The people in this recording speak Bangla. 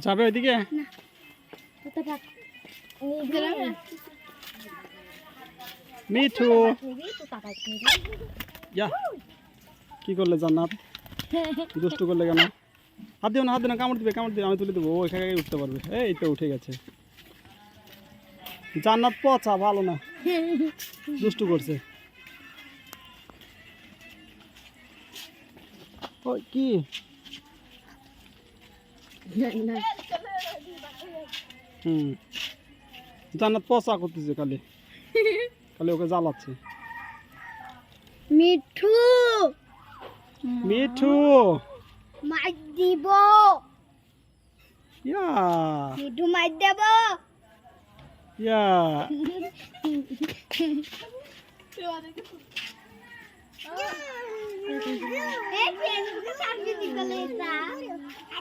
যাবে ওইদিকে মিঠু কি করলে জান্নাত দুষ্টু করলে কেন হাত দিও না কামড় দিবে আমি তুলে দেবো ও এখানে উঠতে পারবে এই তো উঠে গেছে জান্নাত পচা ভালো না দুষ্টু করছে ওই কি জান্নাত পচা করতেছে খালি ওকে জ্বালাচ্ছে মিঠু মিঠু মার দিব ইয়া মিঠু মার দেব ইয়া এই ফ্রেন্ডকে সামনে দিতে